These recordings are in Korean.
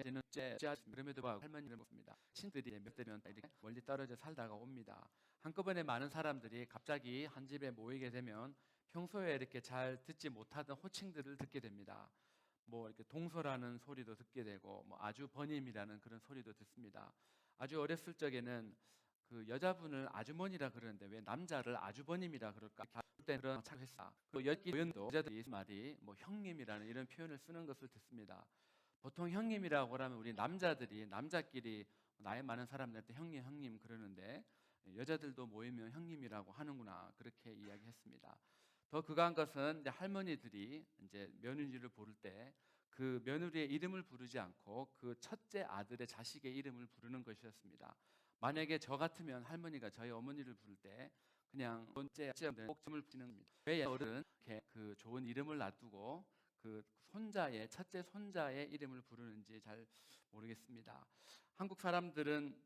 저희는 그럼에도 불구하고 할머니를 봅니다. 신들이 몇 대면 이렇게 멀리 떨어져 살다가 옵니다. 한꺼번에 많은 사람들이 갑자기 한 집에 모이게 되면 평소에 이렇게 잘 듣지 못하던 호칭들을 듣게 됩니다. 뭐 이렇게 동서라는 소리도 듣게 되고 뭐 아주 버님이라는 그런 소리도 듣습니다. 아주 어렸을 적에는 그 여자분을 아주머니라 그러는데 왜 남자를 아주버님이라 그럴까? 그때 그런 착했어. 그 여기도 여자들이 말이 뭐 형님이라는 이런 표현을 쓰는 것을 듣습니다. 보통 형님이라고 하면 우리 남자들이 남자끼리 나이 많은 사람들한테 형님 형님 그러는데 여자들도 모이면 형님이라고 하는구나 그렇게 이야기했습니다. 더 극한 것은 이제 할머니들이 이제 며느리를 부를 때 그 며느리의 이름을 부르지 않고 그 첫째 아들의 자식의 이름을 부르는 것이었습니다. 만약에 저 같으면 할머니가 저희 어머니를 부를 때 그냥 번째 꼭점을 붙이는 겁니다. 왜 어른은 이렇게 그 좋은 이름을 놔두고 그 손자의 첫째 손자의 이름을 부르는지 잘 모르겠습니다. 한국 사람들은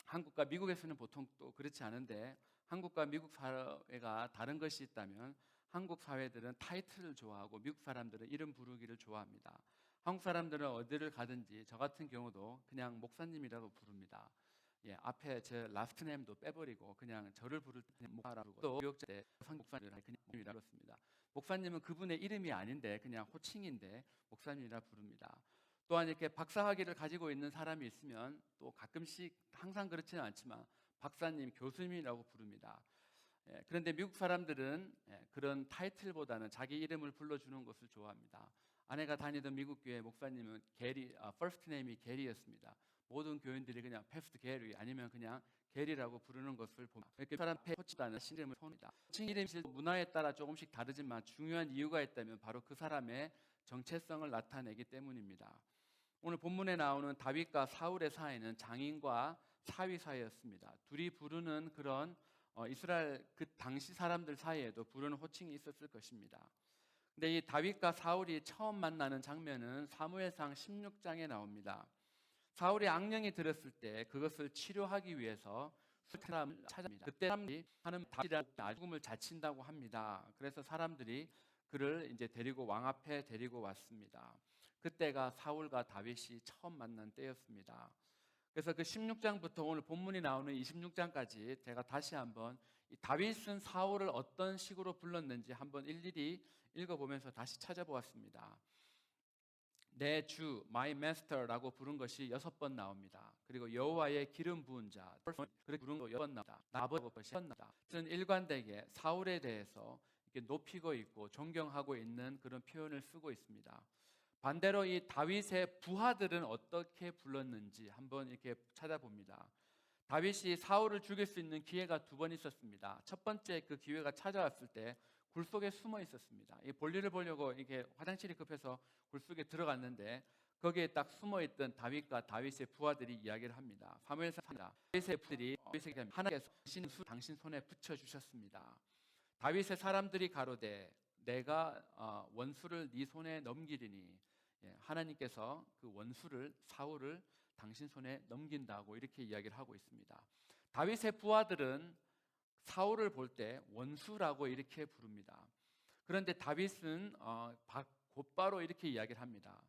한국과 미국에서는 보통 또 그렇지 않은데 한국과 미국 사회가 다른 것이 있다면 한국 사회들은 타이틀을 좋아하고 미국 사람들은 이름 부르기를 좋아합니다. 한국 사람들은 어디를 가든지 저 같은 경우도 그냥 목사님이라고 부릅니다. 예, 앞에 제 라스트 네임도 빼버리고 그냥 저를 부를 때 그냥 목사라고 부르고 또 교육자 때 목사님을 그냥 목사님이라고 습니다. 목사님은 그분의 이름이 아닌데 그냥 호칭인데 목사님이라 부릅니다. 또한 이렇게 박사학위를 가지고 있는 사람이 있으면 또 가끔씩 항상 그렇지는 않지만 박사님, 교수님이라고 부릅니다. 그런데 미국 사람들은 그런 타이틀보다는 자기 이름을 불러주는 것을 좋아합니다. 아내가 다니던 미국 교회 목사님은 퍼스트 네임이 게리였습니다. 모든 교인들이 그냥 패스트 게리 아니면 그냥 게리라고 부르는 것을 봅니다. 이렇게 사람 호칭보다는 이름을 봅니다. 호칭 이름이 문화에 따라 조금씩 다르지만 중요한 이유가 있다면 바로 그 사람의 정체성을 나타내기 때문입니다. 오늘 본문에 나오는 다윗과 사울의 사이는 장인과 사위 사이였습니다. 둘이 부르는 그런 이스라엘 그 당시 사람들 사이에도 부르는 호칭이 있었을 것입니다. 근데 이 다윗과 사울이 처음 만나는 장면은 사무엘상 16장에 나옵니다. 사울이 악령이 들었을 때 그것을 치료하기 위해서 사람을 찾아갑니다. 그때 사람들이 하는 다윗이라는 죽음을 자친다고 합니다. 그래서 사람들이 그를 이제 데리고 왕 앞에 데리고 왔습니다. 그때가 사울과 다윗이 처음 만난 때였습니다. 그래서 그 16장부터 오늘 본문이 나오는 26장까지 제가 다시 한번 이 다윗은 사울을 어떤 식으로 불렀는지 한번 일일이 읽어보면서 다시 찾아보았습니다. 내 주, my master라고 부른 것이 6번 나옵니다. 그리고 여호와의 기름 부은 자, 그렇게 부른 거 6번 나옵니다. 나보고 것이 나옵니다. 저는 일관되게 사울에 대해서 이렇게 높이고 있고 존경하고 있는 그런 표현을 쓰고 있습니다. 반대로 이 다윗의 부하들은 어떻게 불렀는지 한번 이렇게 찾아봅니다. 다윗이 사울을 죽일 수 있는 기회가 2번 있었습니다. 첫 번째 그 기회가 찾아왔을 때 굴 속에 숨어 있었습니다. 이 볼일을 보려고 이렇게 화장실이 급해서 굴 속에 들어갔는데 거기에 딱 숨어 있던 다윗과 다윗의 부하들이 이야기를 합니다. 사무엘상 다윗의 부들이 다윗에게 하나님께서 당신 손에 붙여 주셨습니다. 다윗의 사람들이 가로되 내가 원수를 네 손에 넘기리니 하나님께서 그 원수를 사울을 당신 손에 넘긴다고 이렇게 이야기를 하고 있습니다. 다윗의 부하들은 사울을 볼 때 원수라고 이렇게 부릅니다. 그런데 다윗은 곧바로 이렇게 이야기를 합니다.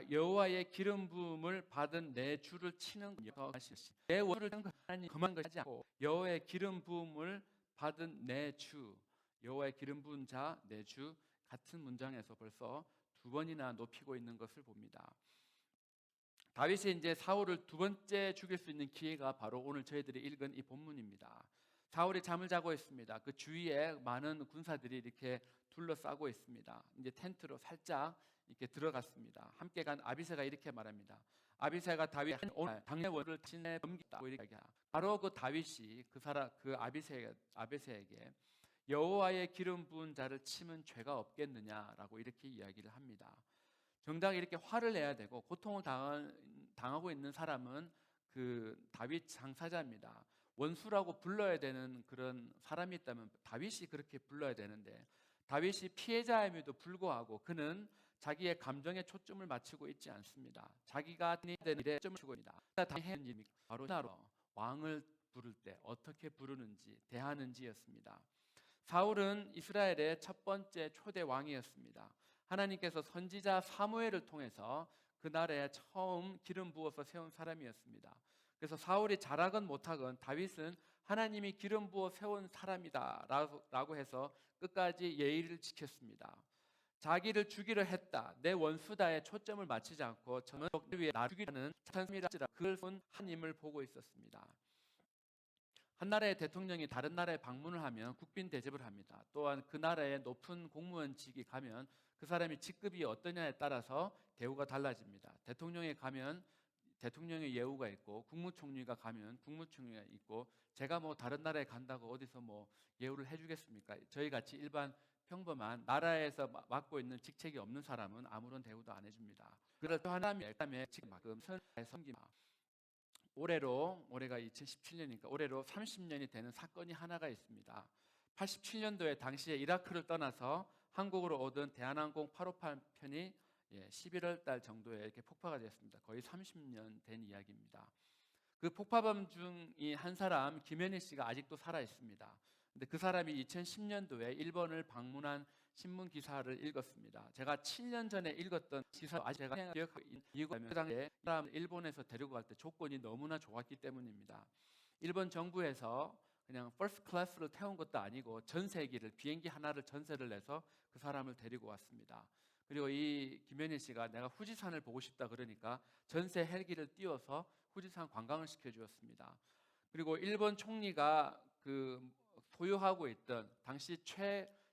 여호와의 기름 부음을 받은 내 주를 치는 것이 내 원수를 하나님 그만 것이 않고 여호와의 기름 부음을 받은 내 주, 여호와의 기름 부은 자 내 주 같은 문장에서 벌써 2번이나 높이고 있는 것을 봅니다. 다윗이 이제 사울을 2번째 죽일 수 있는 기회가 바로 오늘 저희들이 읽은 이 본문입니다. 사울이 잠을 자고 있습니다. 그 주위에 많은 군사들이 이렇게 둘러싸고 있습니다. 이제 텐트로 살짝 이렇게 들어갔습니다. 함께 간 아비새가 이렇게 말합니다. 아비새가 다윗 오늘 당의 원을 친에 넘기다고 이렇게 이야기합니다. 바로 그 다윗이 그 아비새에게 여호와의 기름 부은 자를 치면 죄가 없겠느냐라고 이렇게 이야기를 합니다. 정작 이렇게 화를 내야 되고 고통을 당하고 있는 사람은 그 다윗 장사자입니다. 원수라고 불러야 되는 그런 사람이 있다면 다윗이 그렇게 불러야 되는데 다윗이 피해자임에도 불구하고 그는 자기의 감정에 초점을 맞추고 있지 않습니다. 자기가 되는 일에 초점을 맞추고 있습니다. 다윗의 일이 바로 왕을 부를 때 어떻게 부르는지 대하는지였습니다. 사울은 이스라엘의 첫 번째 초대 왕이었습니다. 하나님께서 선지자 사무엘을 통해서 그날에 처음 기름 부어서 세운 사람이었습니다. 그래서 사울이 잘하건 못하건 다윗은 하나님이 기름 부어 세운 사람이다 라고 해서 끝까지 예의를 지켰습니다. 자기를 죽이려 했다, 내 원수다에 초점을 맞추지 않고 저는 적을 위해 나를 죽이려는 찬미라지라 그걸 쏜 하나님을 보고 있었습니다. 한 나라의 대통령이 다른 나라에 방문을 하면 국빈 대접을 합니다. 또한 그 나라의 높은 공무원직이 가면 그 사람이 직급이 어떠냐에 따라서 대우가 달라집니다. 대통령에 가면 대통령의 예우가 있고, 국무총리가 가면 국무총리가 있고, 제가 뭐 다른 나라에 간다고 어디서 뭐 예우를 해주겠습니까? 저희 같이 일반 평범한 나라에서 맡고 있는 직책이 없는 사람은 아무런 대우도 안 해줍니다. 그래서 하나님의 직만큼 선에 섬깁니다. 올해가 2017년이니까 올해로 30년이 되는 사건이 하나가 있습니다. 87년도에 당시에 이라크를 떠나서 한국으로 오던 대한항공 858 편이 11월 달 정도에 이렇게 폭파가 되었습니다. 거의 30년 된 이야기입니다. 그 폭파범 중이 한 사람, 김현희 씨가 아직도 살아 있습니다. 근데 그 사람이 2010년도에 일본을 방문한 신문 기사를 읽었습니다. 제가 7년 전에 읽었던 기사 아직 제가 기억하고 있는 이유가 그 당시에 사람을 일본에서 데리고 갈 때 조건이 너무나 좋았기 때문입니다. 일본 정부에서 그냥 퍼스트 클래스를 태운 것도 아니고 전세기를, 비행기 하나를 전세를 내서 그 사람을 데리고 왔습니다. 그리고 이 김현희 씨가 내가 후지산을 보고 싶다 그러니까 전세 헬기를 띄워서 후지산 관광을 시켜주었습니다. 그리고 일본 총리가 그 소유하고 있던 당시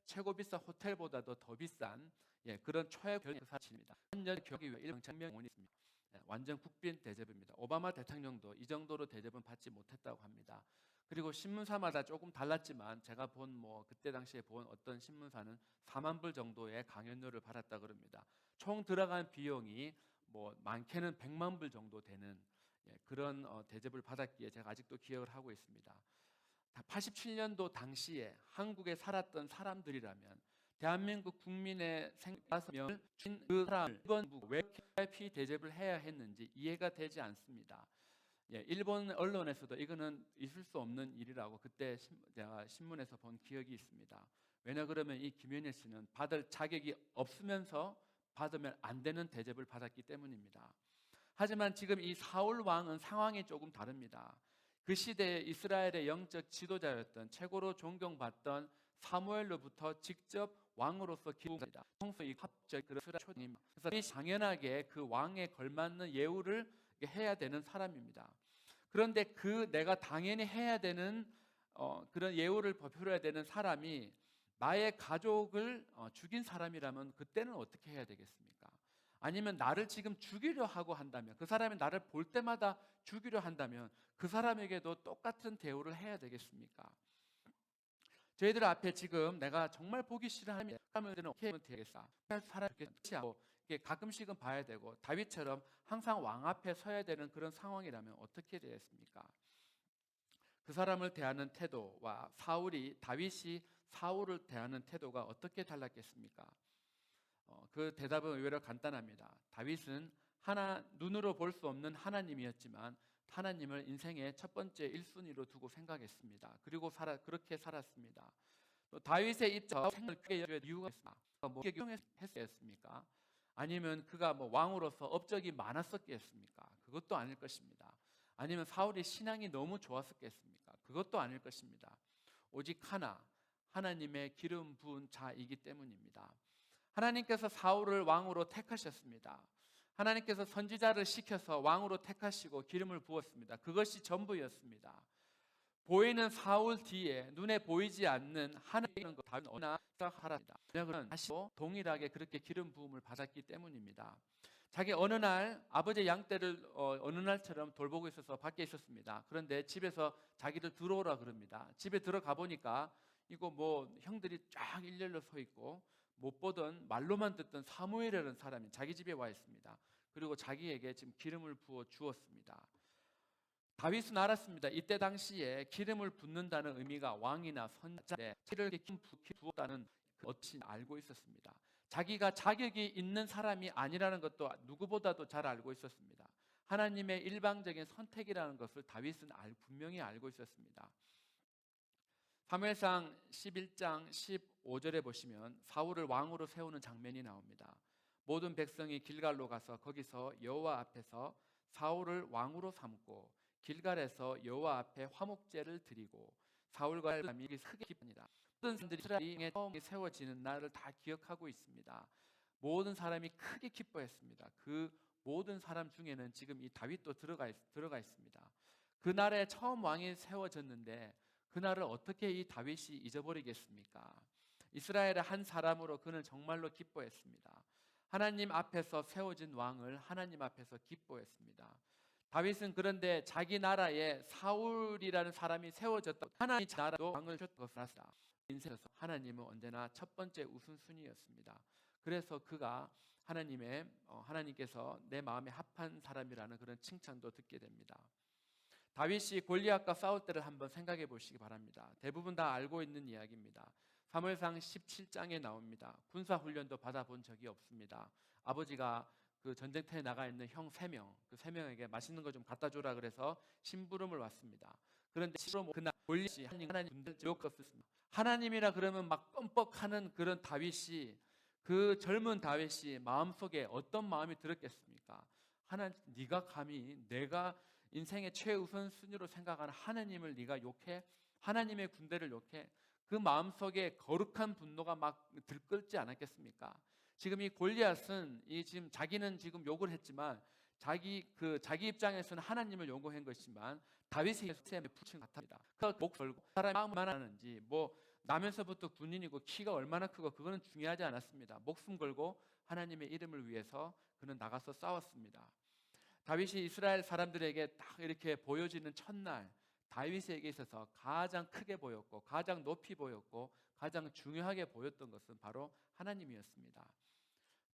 최고 비싼 호텔보다도 더 비싼 그런 최고급 사치입니다. 한년 경기 위해 일본 장명원이 있습니다. 완전 국빈 대접입니다. 오바마 대통령도 이 정도로 대접은 받지 못했다고 합니다. 그리고 신문사마다 조금 달랐지만 제가 그때 당시에 본 어떤 신문사는 4만 불 정도의 강연료를 받았다 그럽니다. 총 들어간 비용이 많게는 100만 불 정도 되는 그런 대접을 받았기에 제가 아직도 기억을 하고 있습니다. 87년도 당시에 한국에 살았던 사람들이라면 대한민국 국민의 생명을 준 그 사람을 일본이 왜 VIP 대접을 해야 했는지 이해가 되지 않습니다. 일본 언론에서도 이거는 있을 수 없는 일이라고 그때 제가 신문에서 본 기억이 있습니다. 왜냐 그러면 이 김현일 씨는 받을 자격이 없으면서 받으면 안 되는 대접을 받았기 때문입니다. 하지만 지금 이 사울 왕은 상황이 조금 다릅니다. 그 시대에 이스라엘의 영적 지도자였던 최고로 존경받던 사무엘로부터 직접 왕으로서 기록합니다. 평소 이 합적 초입니다. 그래서 당연하게 그 왕에 걸맞는 예우를 해야 되는 사람입니다. 그런데 내가 당연히 해야 되는 그런 예우를 베풀어야 되는 사람이 나의 가족을 죽인 사람이라면 그때는 어떻게 해야 되겠습니까? 아니면 나를 지금 죽이려 하고 한다면, 그 사람이 나를 볼 때마다 죽이려 한다면 그 사람에게도 똑같은 대우를 해야 되겠습니까? 저희들 앞에 지금 내가 정말 보기 싫어하는 사람들은 어떻게 하면 되겠어? 사람이 가끔씩은 봐야 되고 다윗처럼 항상 왕 앞에 서야 되는 그런 상황이라면 어떻게 되겠습니까? 그 사람을 대하는 태도와 다윗이 사울을 대하는 태도가 어떻게 달랐겠습니까? 그 대답은 의외로 간단합니다. 다윗은 눈으로 볼 수 없는 하나님이었지만 하나님을 인생의 첫 번째 1순위로 두고 생각했습니다. 그리고 그렇게 살았습니다. 또 다윗의 입장 생을 크게 이유가 있습니다. 했습니까? 아니면 그가 왕으로서 업적이 많았었겠습니까? 그것도 아닐 것입니다. 아니면 사울의 신앙이 너무 좋았었겠습니까? 그것도 아닐 것입니다. 오직 하나님의 기름 부은 자이기 때문입니다. 하나님께서 사울을 왕으로 택하셨습니다. 하나님께서 선지자를 시켜서 왕으로 택하시고 기름을 부었습니다. 그것이 전부였습니다. 보이는 사울 뒤에 눈에 보이지 않는 하나님의 것 다른 어나 하랍니다. 그는 다시 동일하게 그렇게 기름 부음을 받았기 때문입니다. 자기 어느 날 아버지 양떼를 어느 날처럼 돌보고 있어서 밖에 있었습니다. 그런데 집에서 자기를 들어오라 그럽니다. 집에 들어가 보니까 이거 형들이 쫙 일렬로 서 있고 못 보던 말로만 듣던 사무엘이라는 사람이 자기 집에 와 있습니다. 그리고 자기에게 지금 기름을 부어 주었습니다. 다윗은 알았습니다. 이때 당시에 기름을 붓는다는 의미가 왕이나 선자에 기름을 부었다는 어찌 알고 있었습니다. 자기가 자격이 있는 사람이 아니라는 것도 누구보다도 잘 알고 있었습니다. 하나님의 일방적인 선택이라는 것을 다윗은 분명히 알고 있었습니다. 사무엘상 11장 15절에 보시면 사울을 왕으로 세우는 장면이 나옵니다. 모든 백성이 길갈로 가서 거기서 여호와 앞에서 사울을 왕으로 삼고 길갈에서 여호와 앞에 화목제를 드리고 사울과 사람이 크게 기뻐합니다. 모든 사람들이 이스라엘에 처음 세워지는 날을 다 기억하고 있습니다. 모든 사람이 크게 기뻐했습니다. 그 모든 사람 중에는 지금 이 다윗도 들어가 있습니다. 그날에 처음 왕이 세워졌는데 그날을 어떻게 이 다윗이 잊어버리겠습니까? 이스라엘의 한 사람으로 그는 정말로 기뻐했습니다. 하나님 앞에서 세워진 왕을 하나님 앞에서 기뻐했습니다. 다윗은 그런데 자기 나라에 사울이라는 사람이 세워졌다. 하나님 나라도 왕을 줬던 것을 알았다. 인생에서 하나님은 언제나 첫 번째 우선순위였습니다. 그래서 그가 하나님께서 내 마음에 합한 사람이라는 그런 칭찬도 듣게 됩니다. 다윗이 골리앗과 싸울 때를 한번 생각해 보시기 바랍니다. 대부분 다 알고 있는 이야기입니다. 사무엘상 17장에 나옵니다. 군사 훈련도 받아본 적이 없습니다. 아버지가 그 전쟁터에 나가 있는 형 3명, 그 3명에게 맛있는 거 좀 갖다 주라 그래서 심부름을 왔습니다. 그런데 그날 골리앗이 하나님 군대를 쫓았습니다. 하나님이라 그러면 막 껌뻑하는 그런 다윗이, 그 젊은 다윗이 마음속에 어떤 마음이 들었겠습니까? 하나님, 네가 감히 내가 인생의 최우선 순위로 생각하는 하나님을 네가 욕해? 하나님의 군대를 욕해? 그 마음속에 거룩한 분노가 막 들끓지 않았겠습니까? 지금 이 골리앗은 지금 자기는 지금 욕을 했지만 자기 입장에서는 하나님을 용거한 것이지만 다윗의 부친 같습니다. 목 걸고 사람이 마음을 하는지 나면서부터 군인이고 키가 얼마나 크고 그거는 중요하지 않았습니다. 목숨 걸고 하나님의 이름을 위해서 그는 나가서 싸웠습니다. 다윗이 이스라엘 사람들에게 딱 이렇게 보여지는 첫날, 다윗에게 있어서 가장 크게 보였고 가장 높이 보였고 가장 중요하게 보였던 것은 바로 하나님이었습니다.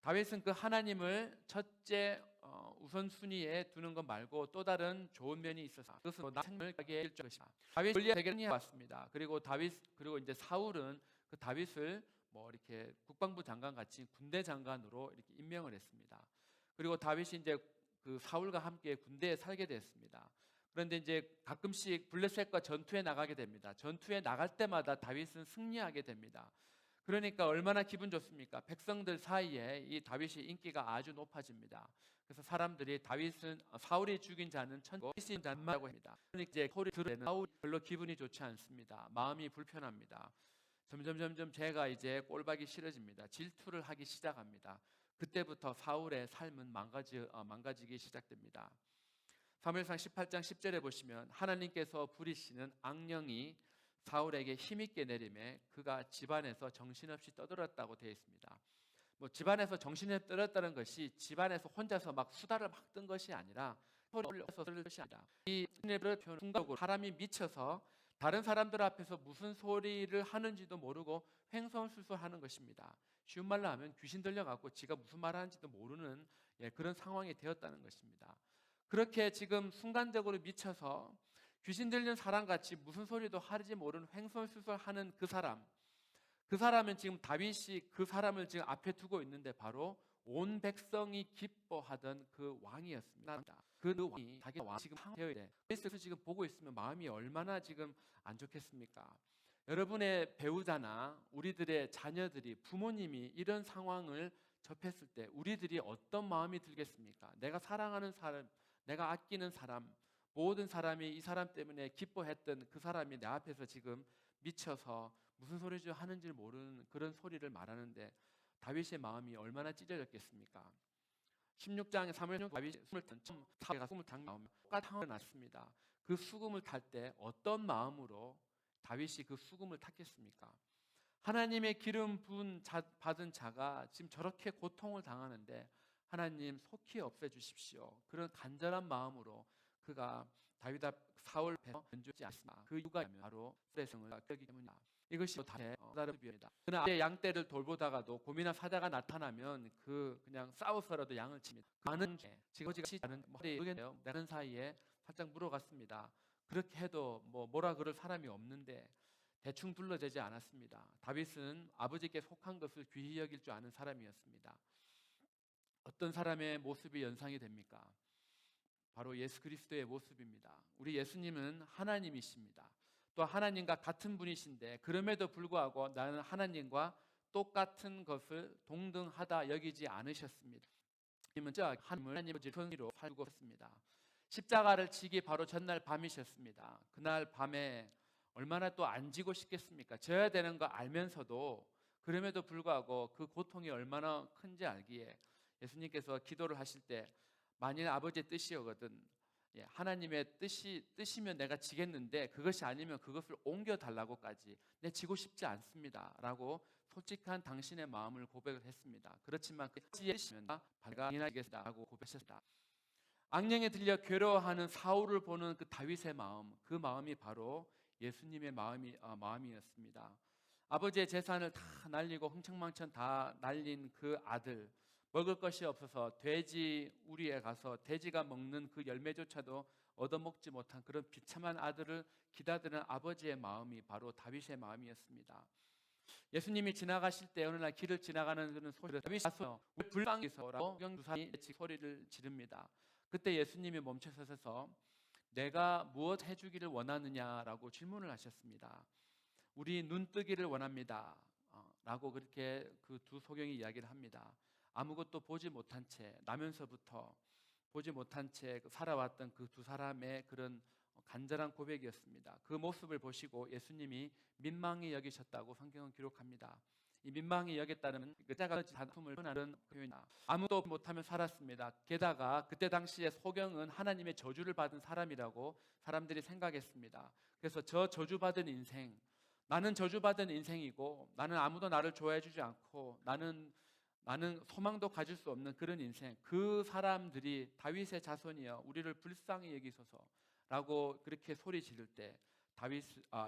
다윗은 그 하나님을 첫째 우선순위에 두는 것 말고 또 다른 좋은 면이 있어서 그것은 생명을 가게 할 것이다. 다윗이 골리앗에게 왔습니다. 그리고 이제 사울은 그 다윗을 이렇게 국방부 장관 같이 군대 장관으로 이렇게 임명을 했습니다. 그리고 다윗이 이제 그 사울과 함께 군대에 살게 됐습니다. 그런데 이제 가끔씩 블레셋과 전투에 나가게 됩니다. 전투에 나갈 때마다 다윗은 승리하게 됩니다. 그러니까 얼마나 기분 좋습니까? 백성들 사이에 이 다윗이 인기가 아주 높아집니다. 그래서 사람들이 사울이 죽인 자는 다윗이 잔마라고 합니다. 그러니까 이제 소리 들으면 사울이 별로 기분이 좋지 않습니다. 마음이 불편합니다. 점점 제가 이제 꼴보기 싫어집니다. 질투를 하기 시작합니다. 그때부터 사울의 삶은 망가지기 시작됩니다. 사무엘상 18장 10절에 보시면 하나님께서 부리시는 악령이 사울에게 힘있게 내림에 그가 집안에서 정신없이 떠들었다고 되어 있습니다. 집안에서 정신없이 떠들었다는 것이 집안에서 혼자서 막 수다를 막 뜬 것이 아니라 이 순간적으로 사람이 미쳐서 다른 사람들 앞에서 무슨 소리를 하는지도 모르고 횡설수설하는 것입니다. 쉬운 말로 하면 귀신 들려갖고 지가 무슨 말을 하는지도 모르는 그런 상황이 되었다는 것입니다. 그렇게 지금 순간적으로 미쳐서 귀신 들린 사람같이 무슨 소리도 하지 모르는 횡설수설하는 그 사람은 지금 다윗이 그 사람을 지금 앞에 두고 있는데 바로 온 백성이 기뻐하던 그 왕이었습니다. 그 왕이 자기가 왕 지금 되어야 돼. 그래서 지금 보고 있으면 마음이 얼마나 지금 안 좋겠습니까? 여러분의 배우자나 우리들의 자녀들이 부모님이 이런 상황을 접했을 때 우리들이 어떤 마음이 들겠습니까? 내가 사랑하는 사람, 내가 아끼는 사람, 모든 사람이 이 사람 때문에 기뻐했던 그 사람이 내 앞에서 지금 미쳐서 무슨 소리를 하는지 모르는 그런 소리를 말하는데 다윗의 마음이 얼마나 찢어졌겠습니까? 16장에 사무엘 다윗이 숨을 처음 사가 숨을 탁 나오면 똑같이 났습니다. 그 수금을 탈 때 어떤 마음으로 다윗이 그 수금을 탔겠습니까? 하나님의 기름 부은 받은 자가 지금 저렇게 고통을 당하는데 하나님 속히 없애주십시오. 그런 간절한 마음으로 그가 사울 배에 견주지 않습니다. 그 이유가 바로 수레성을 끄기 때문이다. 이것이 다른 비유입니다. 그러나 양떼를 돌보다가도 곰이나 사자가 나타나면 그냥 싸워서라도 양을 칩니다. 많은 지금 모르겠네요. 나는 사이에 살짝 물어갔습니다. 그렇게 해도 뭐라 그럴 사람이 없는데 대충 둘러대지 않았습니다. 다윗은 아버지께 속한 것을 귀히 여길 줄 아는 사람이었습니다. 어떤 사람의 모습이 연상이 됩니까? 바로 예수 그리스도의 모습입니다. 우리 예수님은 하나님이십니다. 또 하나님과 같은 분이신데 그럼에도 불구하고 나는 하나님과 똑같은 것을 동등하다 여기지 않으셨습니다. 하나님을 손으로 살고 있습니다. 십자가를 지기 바로 전날 밤이셨습니다. 그날 밤에 얼마나 또 안 지고 싶겠습니까? 져야 되는 거 알면서도 그럼에도 불구하고 그 고통이 얼마나 큰지 알기에 예수님께서 기도를 하실 때 만일 아버지의 뜻이거든 하나님의 뜻이면 내가 지겠는데 그것이 아니면 그것을 옮겨 달라고까지 내 지고 싶지 않습니다라고 솔직한 당신의 마음을 고백을 했습니다. 그렇지만 그 뜻이면 발가하겠다라고 고백했다. 악령에 들려 괴로워하는 사울을 보는 그 다윗의 마음, 그 마음이 바로 예수님의 마음이었습니다. 아버지의 재산을 다 날리고 흥청망청 다 날린 그 아들, 먹을 것이 없어서 돼지 우리에 가서 돼지가 먹는 그 열매조차도 얻어먹지 못한 그런 비참한 아들을 기다리는 아버지의 마음이 바로 다윗의 마음이었습니다. 예수님이 지나가실 때 어느 날 길을 지나가는 그런 소리를 다윗이 와서 불방에서라고 경주사이 소리를 지릅니다. 그때 예수님이 멈춰서서 내가 무엇 해주기를 원하느냐라고 질문을 하셨습니다. 우리 눈뜨기를 원합니다. 라고 그렇게 그 두 소경이 이야기를 합니다. 아무것도 보지 못한 채 나면서부터 보지 못한 채 살아왔던 그 두 사람의 그런 간절한 고백이었습니다. 그 모습을 보시고 예수님이 민망히 여기셨다고 성경은 기록합니다. 이 민망히 여겼다는 그자가 단품을 표현하는 표현이다. 아무도 못하며 살았습니다. 게다가 그때 당시에 소경은 하나님의 저주를 받은 사람이라고 사람들이 생각했습니다. 그래서 저 저주받은 인생, 나는 저주받은 인생이고 나는 아무도 나를 좋아해 주지 않고 나는 소망도 가질 수 없는 그런 인생, 그 사람들이 다윗의 자손이여 우리를 불쌍히 여기소서라고 그렇게 소리 지를 때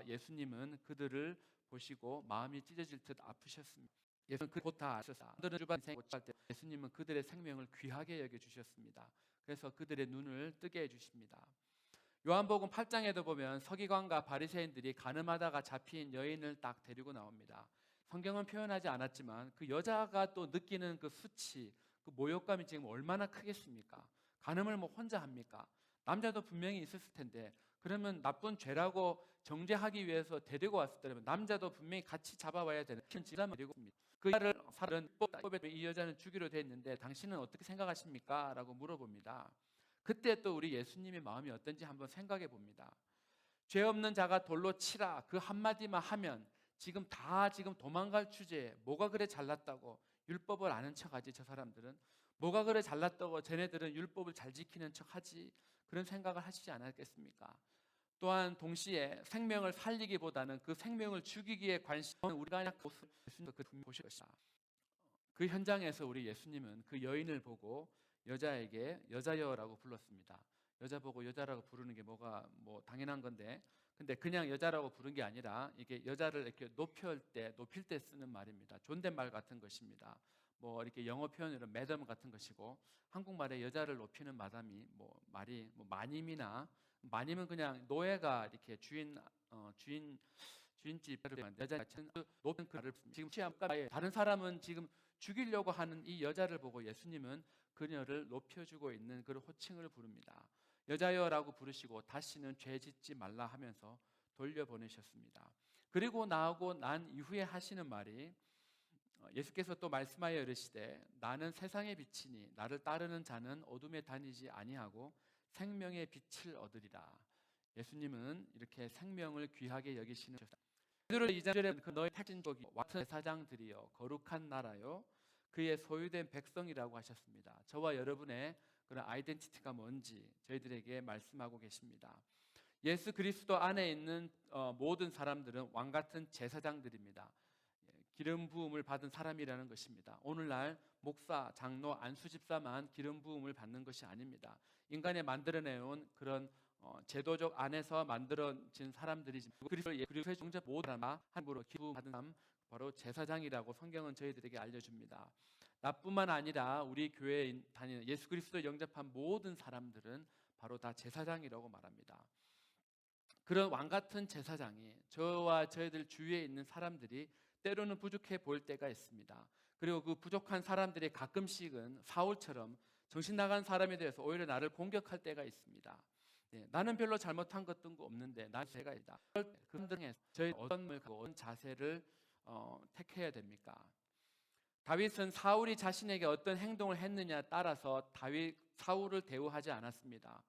예수님은 그들을 보시고 마음이 찢어질 듯 아프셨습니다. 예수님은 그 곧 다 아셨다. 그들은 주반 인생 못할 때 예수님은 그들의 생명을 귀하게 여겨 주셨습니다. 그래서 그들의 눈을 뜨게 해 주십니다. 요한복음 8장에도 보면 서기관과 바리새인들이 가늠하다가 잡힌 여인을 딱 데리고 나옵니다. 성경은 표현하지 않았지만 그 여자가 또 느끼는 그 수치, 그 모욕감이 지금 얼마나 크겠습니까? 간음을 뭐 혼자 합니까? 남자도 분명히 있었을 텐데 그러면 나쁜 죄라고 정죄하기 위해서 데리고 왔을 때라면 남자도 분명히 같이 잡아와야 되는 지람을 데리고 있습니다. 그 여자를 살은 법에 이 여자는 주기로 돼 있는데 당신은 어떻게 생각하십니까? 라고 물어봅니다. 그때 또 우리 예수님의 마음이 어떤지 한번 생각해 봅니다. 죄 없는 자가 돌로 치라 그 한마디만 하면 지금 도망갈 주제에 뭐가 그래 잘났다고 율법을 아는 척하지. 저 사람들은 뭐가 그래 잘났다고 쟤네들은 율법을 잘 지키는 척하지. 그런 생각을 하시지 않았겠습니까? 또한 동시에 생명을 살리기보다는 그 생명을 죽이기에 관심은 우리가 예수님 그 보실 것이다. 그 현장에서 우리 예수님은 그 여인을 보고 여자에게 여자여라고 불렀습니다. 여자 보고 여자라고 부르는 게 뭐가 당연한 건데, 근데 그냥 여자라고 부른 게 아니라 이게 여자를 이렇게 높일 때 쓰는 말입니다. 존댓말 같은 것입니다. 이렇게 영어 표현으로 매덤 같은 것이고, 한국말에 여자를 높이는 말이 마님은 그냥 노예가 이렇게 주인집 여자 같은 높은 그 말을 지금 취함가에 다른 사람은 지금 죽이려고 하는 이 여자를 보고 예수님은 그녀를 높여주고 있는 그런 호칭을 부릅니다. 여자여라고 부르시고 다시는 죄 짓지 말라 하면서 돌려보내셨습니다. 그리고 나오고 난 이후에 하시는 말이 예수께서 또 말씀하여 이르시되 나는 세상의 빛이니 나를 따르는 자는 어둠에 다니지 아니하고 생명의 빛을 얻으리라. 예수님은 이렇게 생명을 귀하게 여기시는 베드로 2장에 그 너희 택진족이 같은 제사장들이여 거룩한 나라요 그의 소유된 백성이라고 하셨습니다. 저와 여러분의 그런 아이덴티티가 뭔지 저희들에게 말씀하고 계십니다. 예수 그리스도 안에 있는 모든 사람들은 왕 같은 제사장들입니다. 기름 부음을 받은 사람이라는 것입니다. 오늘날 목사, 장로, 안수 집사만 기름 부음을 받는 것이 아닙니다. 인간이 만들어내온 그런 제도적 안에서 만들어진 사람들이지 그리스도의 종자 모든 사람 함부로 기름 받은 사람 바로 제사장이라고 성경은 저희들에게 알려줍니다. 나뿐만 아니라 우리 교회에 다니는 예수 그리스도 영접한 모든 사람들은 바로 다 제사장이라고 말합니다. 그런 왕 같은 제사장이 저와 저희들 주위에 있는 사람들이 때로는 부족해 보일 때가 있습니다. 그리고 그 부족한 사람들이 가끔씩은 사울처럼 정신 나간 사람에 대해서 오히려 나를 공격할 때가 있습니다. 나는 별로 잘못한 것도 없는데 나 죄가 있다. 그분들에 저희 어떤 자세를 택해야 됩니까? 다윗은 사울이 자신에게 어떤 행동을 했느냐에 따라서 사울을 대우하지 않았습니다.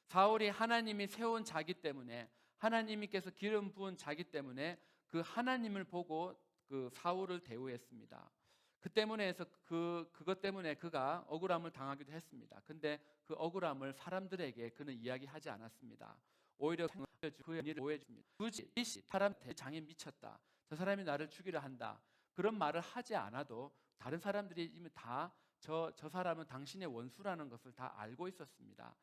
사울이 하나님이 세운 자기 때문에, 하나님께서 기름 부은 자기 때문에 그 하나님을 보고 그 사울을 대우했습니다. 그것 때문에 그가 억울함을 당하기도 했습니다. 근데 그 억울함을 사람들에게 그는 이야기하지 않았습니다. 오히려 그의 일을 오해줍니다. 굳이 사람한테 장에 미쳤다, 저 사람이 나를 죽이려 한다, 그런 말을 하지 않아도 다른 사람들이 이미 다 저 사람은 당신의 원수라는 것을 다 알고 있었습니다.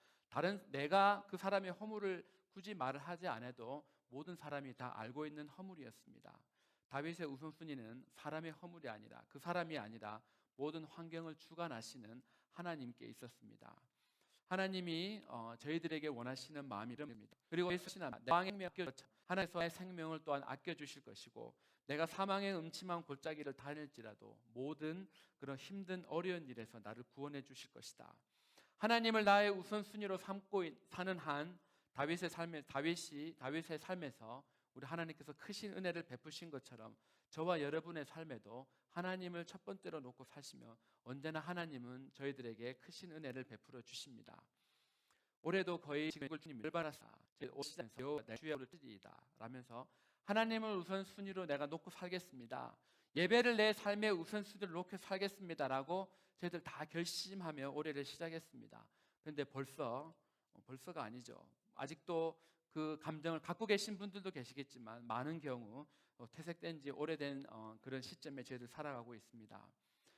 내가 그 사람의 허물을 굳이 말을 하지 않아도 모든 사람이 다 알고 있는 허물이었습니다. 다윗의 우선순위는 사람의 허물이 아니라, 그 사람이 아니라 모든 환경을 주관하시는 하나님께 있었습니다. 하나님이 저희들에게 원하시는 마음이 이럽니다. 그리고 하나님의 생명을 또한 아껴주실 것이고, 내가 사망의 음침한 골짜기를 다닐지라도 모든 그런 힘든 어려운 일에서 나를 구원해 주실 것이다. 하나님을 나의 우선순위로 삼고 사는 한 다윗의 삶에서 우리 하나님께서 크신 은혜를 베푸신 것처럼 저와 여러분의 삶에도 하나님을 첫 번째로 놓고 사시며 언제나 하나님은 저희들에게 크신 은혜를 베풀어 주십니다. 올해도 거의 주님을 받았사 오시장에서 내 주의 를 뜨리이다 라면서 하나님을 우선순위로 내가 놓고 살겠습니다, 예배를 내 삶의 우선순위로 놓고 살겠습니다라고 저희들 다 결심하며 올해를 시작했습니다. 그런데 벌써가 아니죠. 아직도 그 감정을 갖고 계신 분들도 계시겠지만 많은 경우 퇴색된 지 오래된 그런 시점에 저희들 살아가고 있습니다.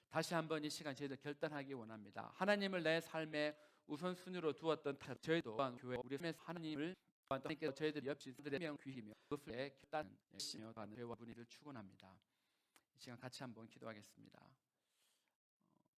다시 한번 이 시간 저희들 결단하기 원합니다. 하나님을 내 삶의 우선순위로 두었던 저희도 교회 우리 삶에서 하나님을 하나님께서 저희들 옆집들의 명 귀히며 그것을 결단하시며 교회와 분위기를 축원합니다. 이 시간 같이 한번 기도하겠습니다.